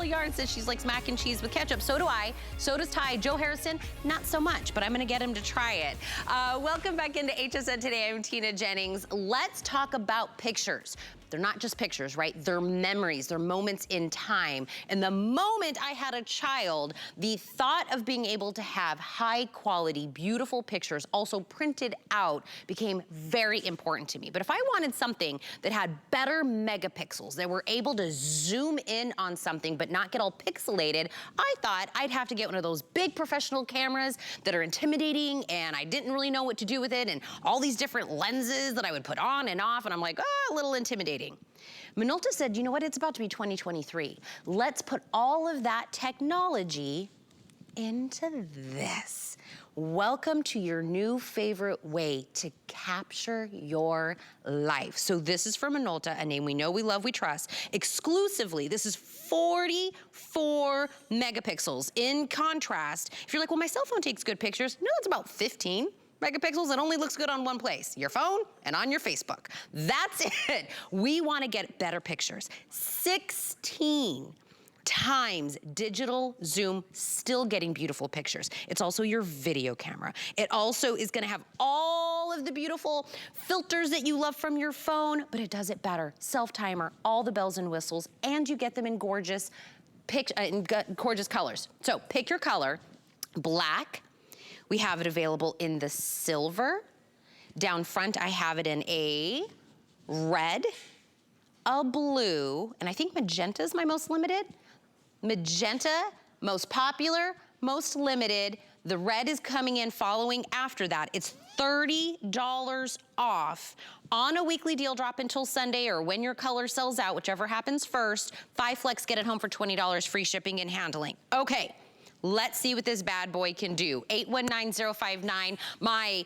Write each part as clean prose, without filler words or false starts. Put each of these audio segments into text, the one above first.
Yarn says she's likes mac and cheese with ketchup. So do I. So does Ty. Joe Harrison, not so much, but I'm gonna get him to try it. Welcome back into HSN Today. I'm Tina Jennings. Let's talk about pictures. They're not just pictures, right? They're memories, they're moments in time. And the moment I had a child, the thought of being able to have high quality, beautiful pictures also printed out became very important to me. But if I wanted something that had better megapixels, that were able to zoom in on something but not get all pixelated, I thought I'd have to get one of those big professional cameras that are intimidating, and I didn't really know what to do with it, and all these different lenses that I would put on and off, and I'm like, a little intimidating. Minolta said, you know what, it's about to be 2023. Let's put all of that technology into this. Welcome to your new favorite way to capture your life. So this is from Minolta, a name we know, we love, we trust. Exclusively, this is 44 megapixels. In contrast, if you're like, well, my cell phone takes good pictures. No, it's about 15 megapixels. It only looks good on one place, your phone and on your Facebook. That's it. We want to get better pictures. 16 times digital zoom, still getting beautiful pictures. It's also your video camera. It also is gonna have all of the beautiful filters that you love from your phone, but it does it better. Self-timer, all the bells and whistles, and you get them in gorgeous colors. So pick your color. Black, we have it available in the silver. Down front, I have it in a red, a blue, and I think magenta is my most limited. Magenta, most popular, most limited. The red is coming in following after that. It's $30 off on a weekly deal drop until Sunday, or when your color sells out, whichever happens first. 5 Flex, get it home for $20, free shipping and handling. Okay. Let's see what this bad boy can do. 819059, my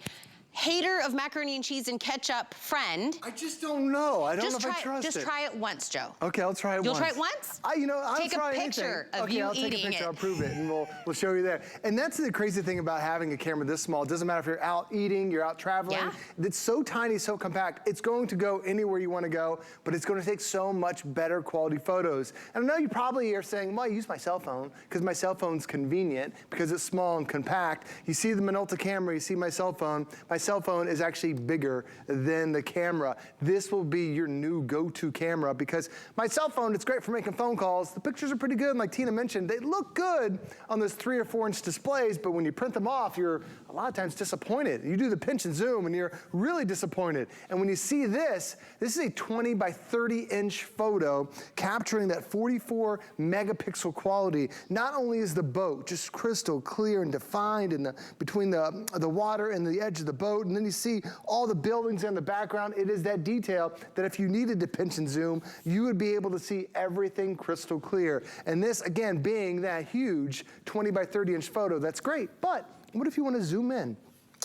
hater of macaroni and cheese and ketchup friend. I just don't know. I don't know if I trust it. Just try it once, Joe. Okay, I'll try it once. You'll try it once? You know, I'll take try a picture anything. of you I'll eating take a picture, it. I'll prove it, and we'll show you there. And that's the crazy thing about having a camera this small. It doesn't matter if you're out eating, you're out traveling. Yeah. It's so tiny, so compact. It's going to go anywhere you want to go, but it's going to take so much better quality photos. And I know you probably are saying, well, I use my cell phone because my cell phone's convenient because it's small and compact. You see the Minolta camera, you see my cell phone. My cell phone is actually bigger than the camera. This will be your new go-to camera because my cell phone, it's great for making phone calls. The pictures are pretty good, and like Tina mentioned, they look good on those 3 or 4 inch displays, but when you print them off, you're a lot of times disappointed. You do the pinch and zoom and you're really disappointed. And when you see this is a 20 by 30 inch photo capturing that 44 megapixel quality. Not only is the boat just crystal clear and defined in between the water and the edge of the boat, and then you see all the buildings in the background. It is that detail that if you needed to pinch and zoom, you would be able to see everything crystal clear. And this, again, being that huge 20 by 30 inch photo, that's great. But what if you want to zoom in?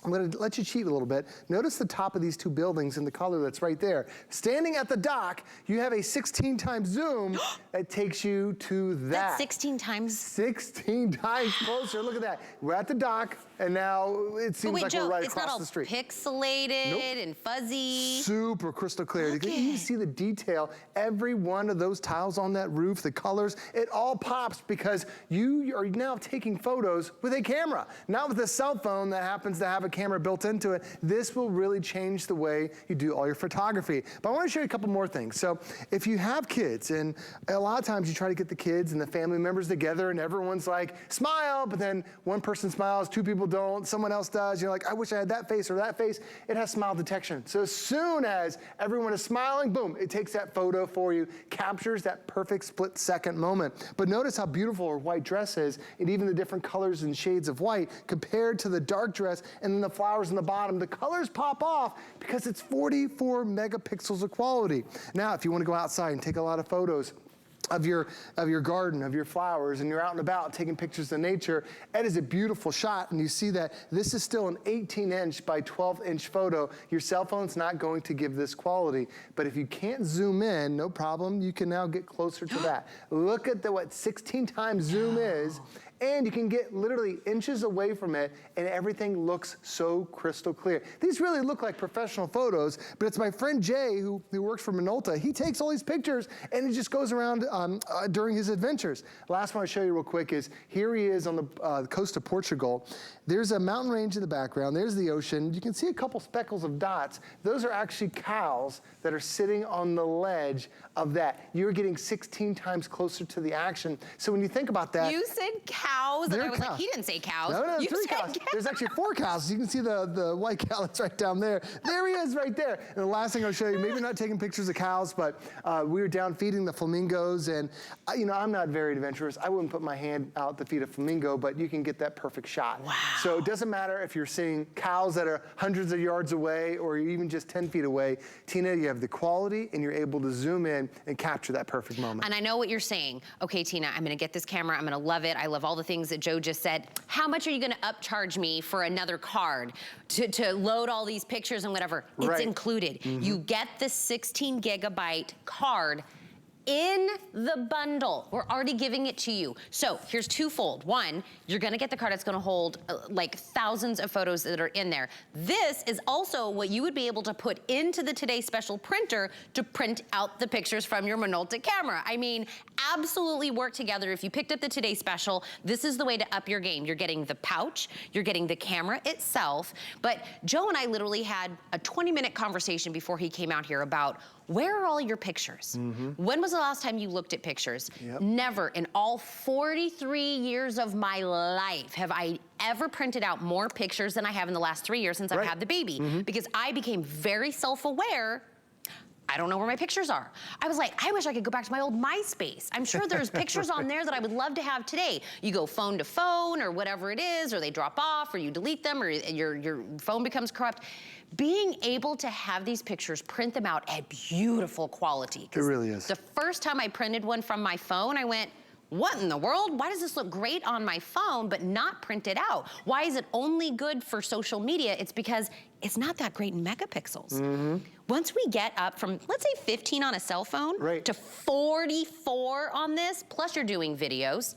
I'm going to let you cheat a little bit. Notice the top of these 2 buildings and the color that's right there. Standing at the dock, you have a 16 times zoom that takes you to that. That's 16 times? 16 times closer. Look at that. We're at the dock, and now it seems like Joe, we're right across the street. It's not all pixelated and fuzzy. Super crystal clear. You can see the detail. Every one of those tiles on that roof, the colors, it all pops because you are now taking photos with a camera, not with a cell phone that happens to have a camera built into it. This will really change the way you do all your photography. But I want to show you a couple more things. So if you have kids, and a lot of times you try to get the kids and the family members together and everyone's like, smile, but then one person smiles, 2 people don't, someone else does. You're like, I wish I had that face or that face. It has smile detection. So as soon as everyone is smiling, boom, it takes that photo for you, captures that perfect split-second moment. But notice how beautiful her white dress is, and even the different colors and shades of white compared to the dark dress and then the flowers in the bottom. The colors pop off because it's 44 megapixels of quality. Now, if you want to go outside and take a lot of photos of your garden, of your flowers, and you're out and about taking pictures of nature, it is a beautiful shot, and you see that this is still an 18-inch by 12-inch photo. Your cell phone's not going to give this quality, but if you can't zoom in, no problem, you can now get closer to that. Look at what 16 times zoom is, and you can get literally inches away from it, and everything looks so crystal clear. These really look like professional photos, but it's my friend Jay, who works for Minolta. He takes all these pictures, and he just goes around during his adventures. Last one I'll show you real quick is, here he is on the coast of Portugal. There's a mountain range in the background. There's the ocean. You can see a couple speckles of dots. Those are actually cows that are sitting on the ledge of that. You're getting 16 times closer to the action. So when you think about that. You said cows, and I was like, he didn't say cows. No, you 3 cows. There's actually 4 cows. You can see the white cow that's right down there. There he is right there. And the last thing I'll show you, maybe not taking pictures of cows, but we were down feeding the flamingos, and you know, I'm not very adventurous. I wouldn't put my hand out to feed a flamingo, but you can get that perfect shot. Wow. So it doesn't matter if you're seeing cows that are hundreds of yards away or even just 10 feet away. Tina, you have the quality, and you're able to zoom in and capture that perfect moment. And I know what you're saying. Okay, Tina, I'm gonna get this camera. I'm gonna love it. I love all the things that Joe just said. How much are you gonna upcharge me for another card to load all these pictures and whatever? It's included. You get the 16 gigabyte card in the bundle. We're already giving it to you. So here's twofold. One, you're gonna get the card that's gonna hold like thousands of photos that are in there. This is also what you would be able to put into the Today Special printer to print out the pictures from your Minolta camera. I mean, absolutely work together. If you picked up the Today Special, this is the way to up your game. You're getting the pouch, you're getting the camera itself, but Joe and I literally had a 20-minute conversation before he came out here about, where are all your pictures? When was the last time you looked at pictures? Never in all 43 years of my life have I ever printed out more pictures than I have in the last 3 years since I've had the baby, because I became very self-aware. I don't know where my pictures are. I was like, I wish I could go back to my old MySpace. I'm sure there's pictures on there that I would love to have today. You go phone to phone or whatever it is, or they drop off, or you delete them, or your phone becomes corrupt. Being able to have these pictures, print them out at beautiful quality. It really is. The first time I printed one from my phone, I went, what in the world? Why does this look great on my phone but not printed out? Why is it only good for social media? It's because it's not that great in megapixels. Once we get up from, let's say 15 on a cell phone to 44 on this, plus you're doing videos,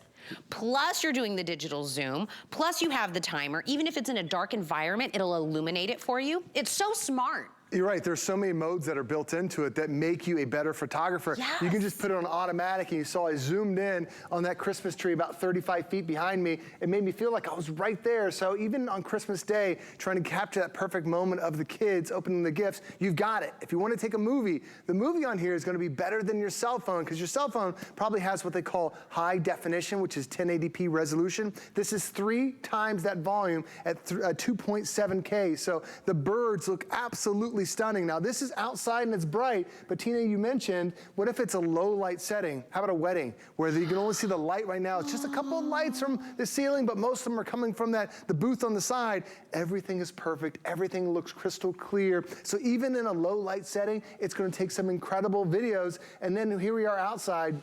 plus you're doing the digital zoom, plus you have the timer. Even if it's in a dark environment, it'll illuminate it for you. It's so smart. You're right, there's so many modes that are built into it that make you a better photographer. Yes. You can just put it on automatic, and you saw I zoomed in on that Christmas tree about 35 feet behind me. It made me feel like I was right there. So even on Christmas Day, trying to capture that perfect moment of the kids opening the gifts, you've got it. If you want to take a movie, the movie on here is going to be better than your cell phone, because your cell phone probably has what they call high definition, which is 1080p resolution. This is 3 times that volume at 2.7K. So the birds look absolutely stunning. Now this is outside and it's bright, but Tina, you mentioned, what if it's a low light setting? How about a wedding where you can only see the light right now? It's just a couple of lights from the ceiling, but most of them are coming from the booth on the side. Everything is perfect. Everything looks crystal clear. So even in a low light setting, it's going to take some incredible videos. And then here we are outside.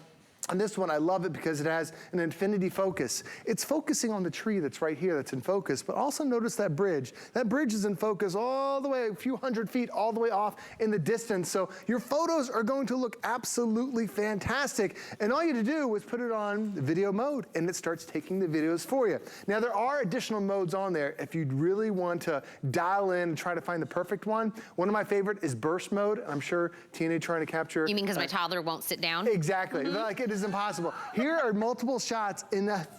And this one, I love it because it has an infinity focus. It's focusing on the tree that's right here that's in focus, but also notice that bridge. That bridge is in focus all the way, a few hundred feet, all the way off in the distance. So your photos are going to look absolutely fantastic. And all you have to do is put it on video mode, and it starts taking the videos for you. Now, there are additional modes on there if you really want to dial in and try to find the perfect one. One of my favorite is burst mode. I'm sure Tina trying to capture. You mean because my toddler won't sit down? Exactly. Like it is impossible. Here are multiple shots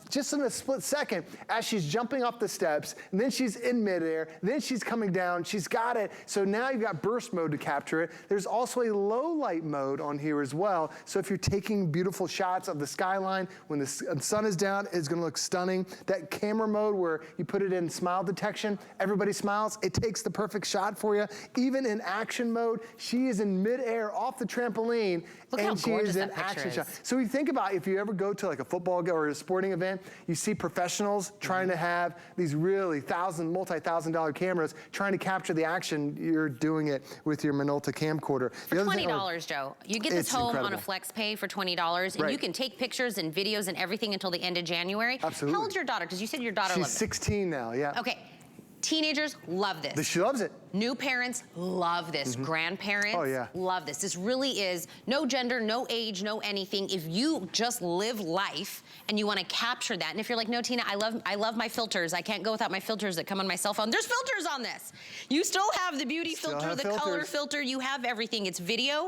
just in a split second as she's jumping off the steps, and then she's in midair, then she's coming down. She's got it. So now you've got burst mode to capture it. There's also a low light mode on here as well. So if you're taking beautiful shots of the skyline when the sun is down, it's going to look stunning. That camera mode where you put it in smile detection, everybody smiles. It takes the perfect shot for you. Even in action mode, she is in midair off the trampoline, and she is in action shot. So we think about if you ever go to like a football or a sporting event, you see professionals trying to have these really multi-thousand-dollar cameras trying to capture the action. You're doing it with your Minolta camcorder. For $20, Joe. You get this home on a flex pay for $20, and you can take pictures and videos and everything until the end of January. Absolutely. How old's your daughter? Because you said your daughter She's 16 now, yeah. Okay. Teenagers love this. She loves it. New parents love this. Grandparents love this. This really is no gender, no age, no anything. If you just live life and you want to capture that, and if you're like, no, Tina, I love my filters. I can't go without my filters that come on my cell phone. There's filters on this. You still have the beauty filter, the color filter. You have everything. It's video.